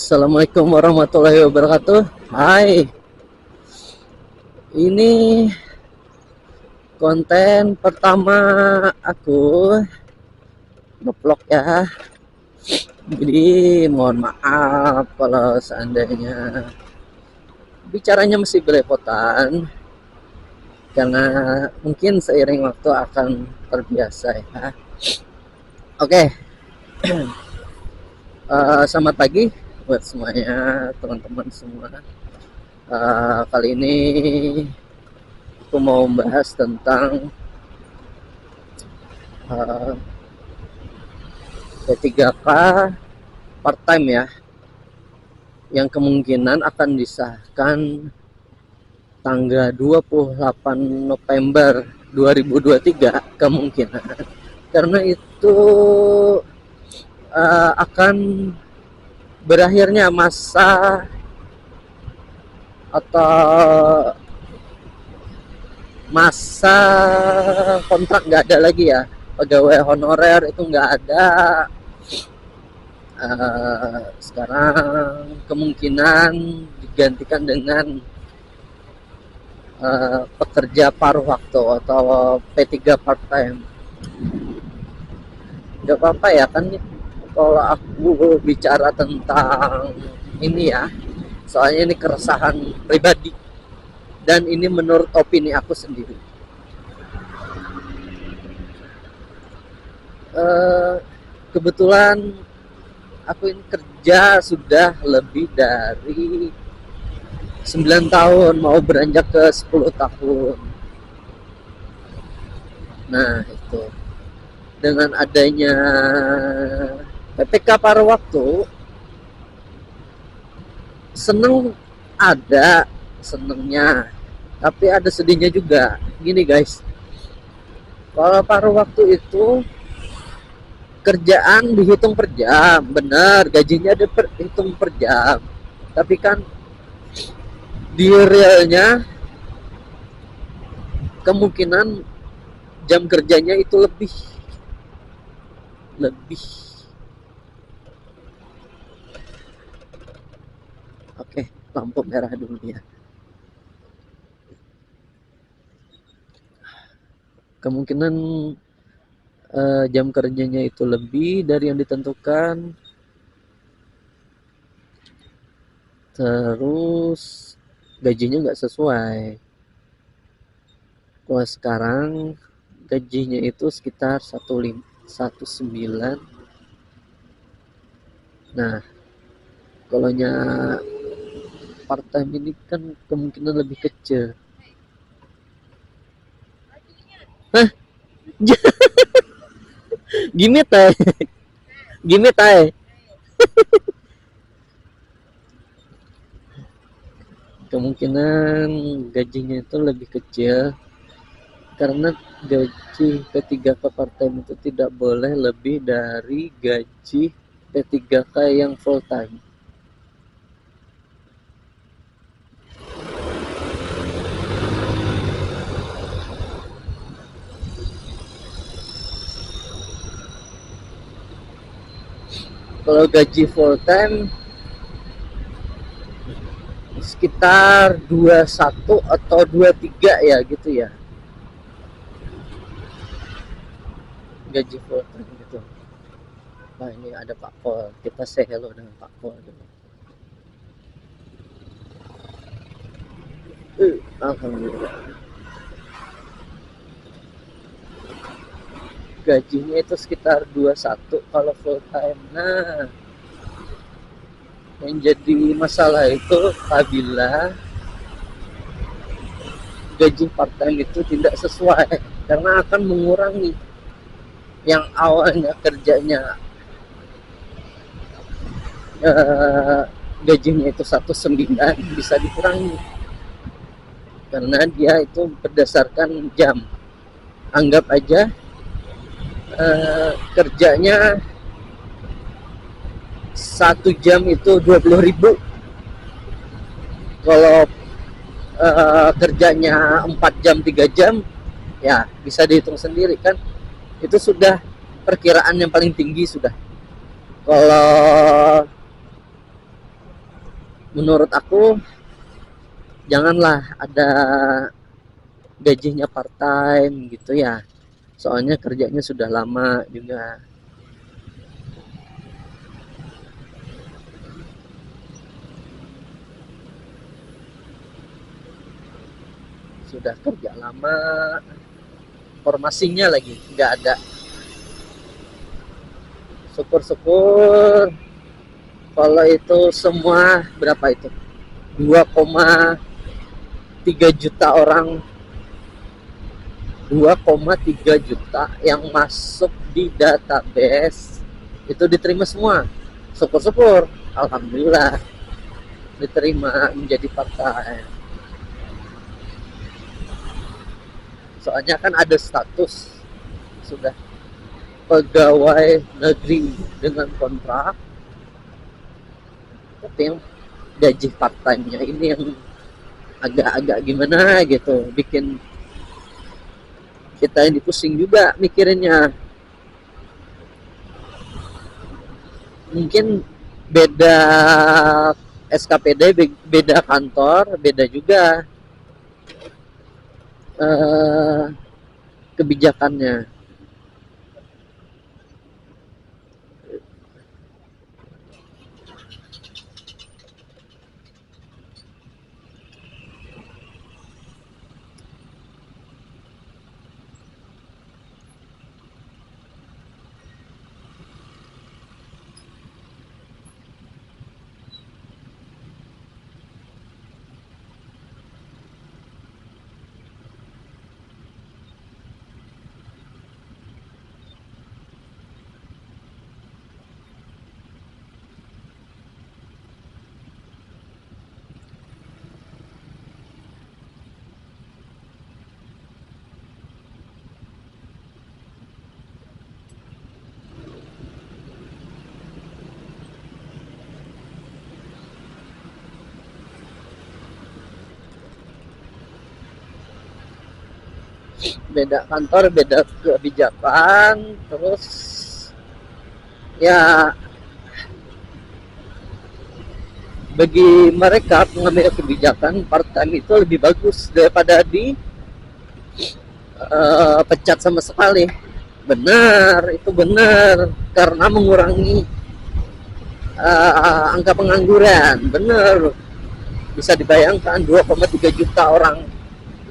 Assalamualaikum warahmatullahi wabarakatuh. Hai, ini konten pertama aku ngevlog ya. Jadi mohon maaf kalau seandainya bicaranya masih belepotan karena mungkin seiring waktu akan terbiasa ya. Oke, selamat pagi buat semuanya, teman-teman semua. Kali ini aku mau membahas tentang P3K part time ya, yang kemungkinan akan disahkan tanggal 28 November 2023 kemungkinan, karena itu akan berakhirnya masa atau masa kontrak, nggak ada lagi ya, pegawai honorer itu nggak ada. Sekarang kemungkinan digantikan dengan pekerja paruh waktu atau P3 part time. Nggak apa-apa ya kan, kalau aku bicara tentang ini ya, soalnya ini keresahan pribadi dan ini menurut opini aku sendiri. Kebetulan aku ini kerja sudah lebih dari 9 tahun, mau beranjak ke 10 tahun. Nah itu, dengan adanya PPK paruh waktu, seneng, ada senengnya tapi ada sedihnya juga. Gini guys, kalau paruh waktu itu kerjaan dihitung per jam, benar, gajinya dihitung per jam, tapi kan di realnya kemungkinan jam kerjanya itu lebih. Oke, lampu merah dulu ya. Kemungkinan jam kerjanya itu lebih dari yang ditentukan, terus gajinya nggak sesuai. Kalau sekarang gajinya itu sekitar 19. Nah, kalau nya part time ini kan kemungkinan lebih kecil. Hah? Gimit teh. Gimit teh. Kemungkinan gajinya itu lebih kecil karena gaji P3K part time itu tidak boleh lebih dari gaji P3K yang full time. Kalau gaji full time sekitar 21 atau 23 ya gitu ya, gaji full time gitu. Nah ini ada Pak Pol, kita say hello dengan Pak Pol dulu. Alhamdulillah. Gajinya itu sekitar 21 kalau full time. Nah, yang jadi masalah itu apabila gaji part time itu tidak sesuai, karena akan mengurangi yang awalnya kerjanya gajinya itu 19 bisa dikurangi karena dia itu berdasarkan jam. Anggap aja kerjanya 1 jam itu 20.000. Kalau kerjanya 4 jam 3 jam ya bisa dihitung sendiri kan, itu sudah perkiraan yang paling tinggi sudah. Kalau menurut aku janganlah ada gajinya part time gitu ya, soalnya kerjanya sudah lama juga, sudah kerja lama, formasinya lagi nggak ada. Syukur-syukur kalau itu semua berapa itu 2,3 juta orang, 2,3 juta yang masuk di database itu diterima semua. Syukur-syukur, alhamdulillah diterima menjadi part-time. Soalnya kan ada status sudah pegawai negeri dengan kontrak, tapi yang gaji part-time-nya ini yang agak-agak gimana gitu, bikin kita ini pusing juga mikirinnya. Mungkin beda SKPD, beda kantor, beda juga kebijakannya. Beda kantor, beda kebijakan, terus ya bagi mereka pengambil kebijakan part time itu lebih bagus daripada di pecat sama sekali. Benar, itu benar, karena mengurangi angka pengangguran. Benar, bisa dibayangkan 2,3 juta orang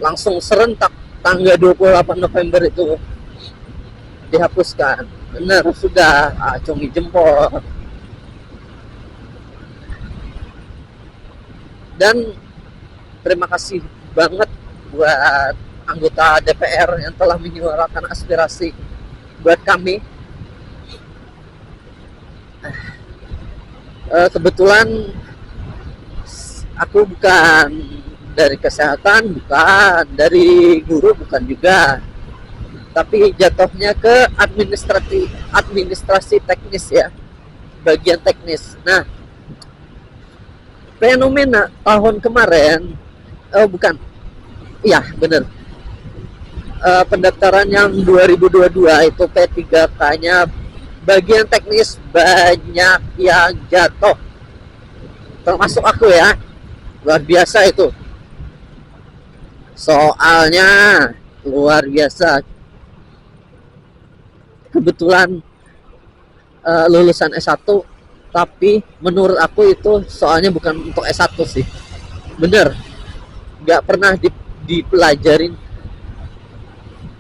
langsung serentak tanggal 28 November itu dihapuskan. Benar, sudah acungi jempol. Dan terima kasih banget buat anggota DPR yang telah menyuarakan aspirasi buat kami. Kebetulan aku bukan dari kesehatan, bukan dari guru, bukan juga, tapi jatuhnya ke administrasi teknis ya, bagian teknis. Nah, fenomena tahun kemarin, bukan, iya bener, pendaftaran yang 2022 itu P3K-nya bagian teknis banyak yang jatuh, termasuk aku ya. Luar biasa itu, soalnya luar biasa. Kebetulan lulusan S1, tapi menurut aku itu soalnya bukan untuk S1 sih. Bener, nggak pernah dipelajarin.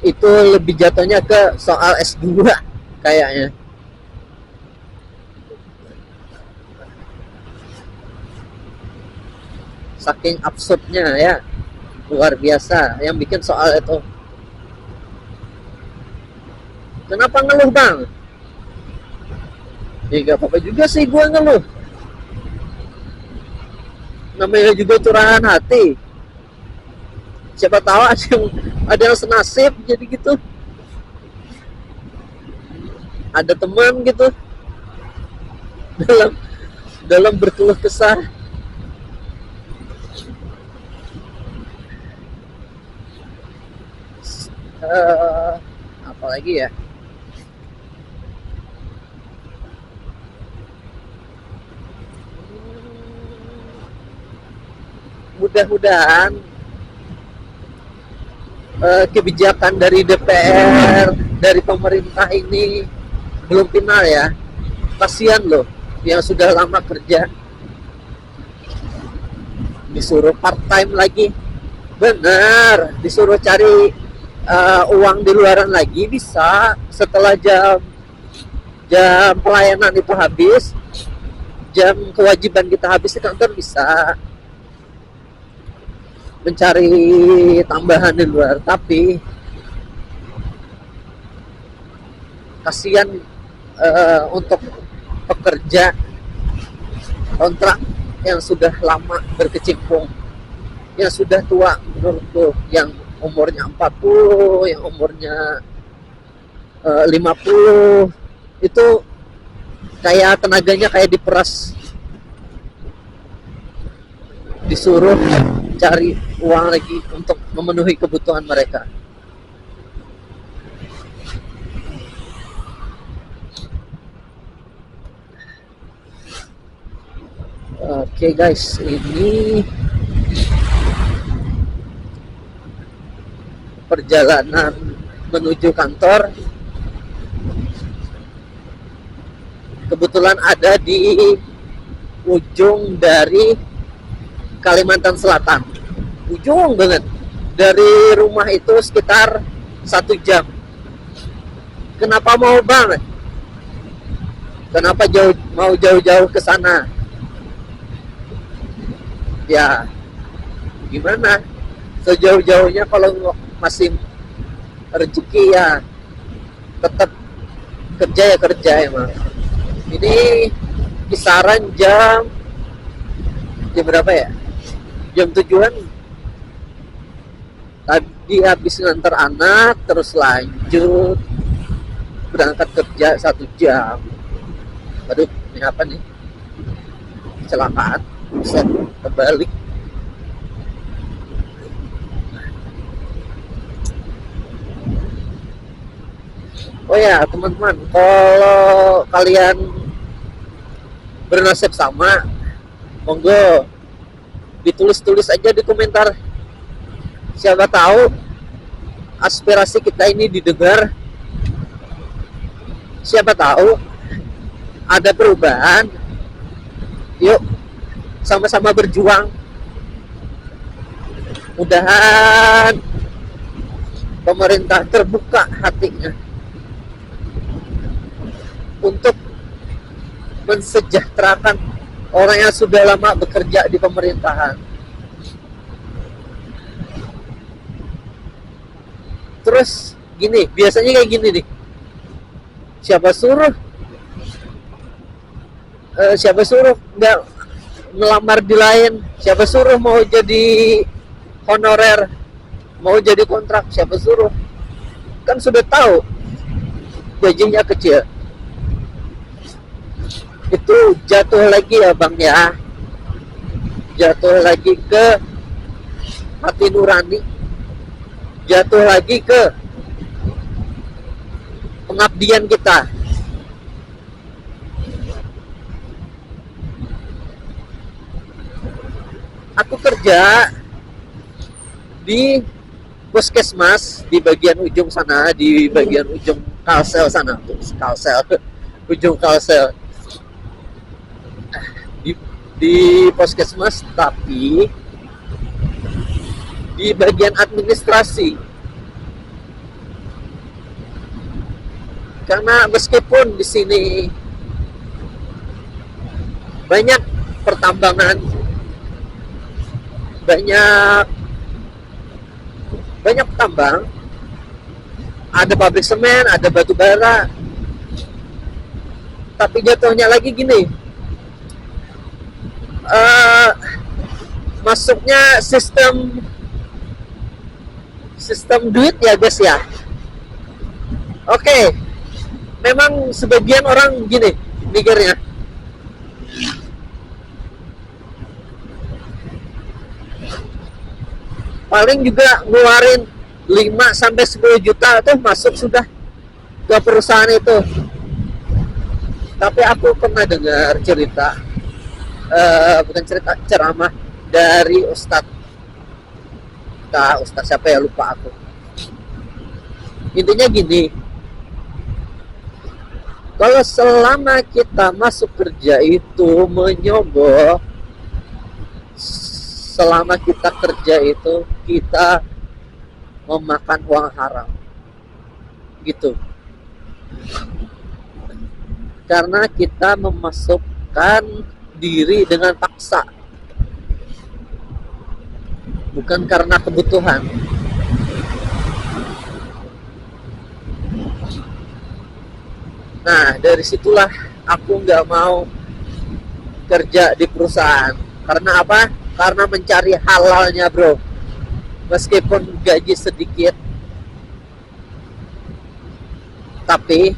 Itu lebih jatuhnya ke soal S2 kayaknya. Saking absurdnya ya, luar biasa yang bikin soal itu. Kenapa ngeluh bang? Ya gak apa-apa juga sih gue ngeluh, namanya juga curahan hati. Siapa tahu ada yang senasib jadi gitu, ada teman gitu dalam dalam berkeluh kesah. Apalagi ya, mudah-mudahan kebijakan dari DPR, dari pemerintah ini belum final ya. Kasihan loh yang sudah lama kerja disuruh part time lagi. Bener, disuruh cari uang di luaran lagi bisa setelah jam pelayanan itu habis, jam kewajiban kita habis di kantor bisa mencari tambahan di luar. Tapi kasihan untuk pekerja kontrak yang sudah lama berkecimpung, yang sudah tua menurutku, yang umurnya 40, yang umurnya 50, itu kayak tenaganya kayak diperas, disuruh cari uang lagi untuk memenuhi kebutuhan mereka. Oke guys, ini perjalanan menuju kantor. Kebetulan ada di ujung dari Kalimantan Selatan, ujung banget. Dari rumah itu sekitar 1 jam. Kenapa mau banget? Kenapa mau jauh-jauh ke sana? Ya gimana, sejauh-jauhnya kalau masih rezeki ya tetap kerja ya kerja emang. Ini kisaran jam berapa ya, jam 7-an tadi habis ngantar anak, terus lanjut berangkat kerja 1 jam. Aduh, ini apa nih, kecelakaan, bisa terbalik. Oh ya teman-teman, kalau kalian bernasib sama, monggo ditulis-tulis aja di komentar. Siapa tahu aspirasi kita ini didengar. Siapa tahu ada perubahan. Yuk sama-sama berjuang. Mudahan pemerintah terbuka hatinya untuk mensejahterakan orang yang sudah lama bekerja di pemerintahan. Terus gini, biasanya kayak gini nih, siapa suruh nggak melamar di lain, siapa suruh mau jadi honorer, mau jadi kontrak, siapa suruh, kan sudah tahu gajinya kecil. Itu jatuh lagi ya bang ya, jatuh lagi ke hati nurani, jatuh lagi ke pengabdian kita. Aku kerja di puskesmas di bagian ujung sana, di bagian ujung Kalsel sana, ujung Kalsel. Di puskesmas, tapi di bagian administrasi. Karena meskipun di sini banyak pertambangan, banyak tambang, ada pabrik semen, ada batu bara, tapi jatuhnya lagi gini, masuknya sistem duit ya guys ya. Oke, memang sebagian orang gini mikirnya, paling juga ngeluarin 5-10 juta tuh masuk sudah ke perusahaan itu. Tapi aku pernah dengar cerita, bukan cerita, ceramah dari Ustadz siapa ya, lupa aku. Intinya gini, kalau selama kita masuk kerja itu menyogok, selama kita kerja itu kita memakan uang haram gitu, karena kita memasukkan diri dengan paksa, bukan karena kebutuhan. Nah, dari situlah aku nggak mau kerja di perusahaan. Karena apa? Karena mencari halalnya, bro. Meskipun gaji sedikit, tapi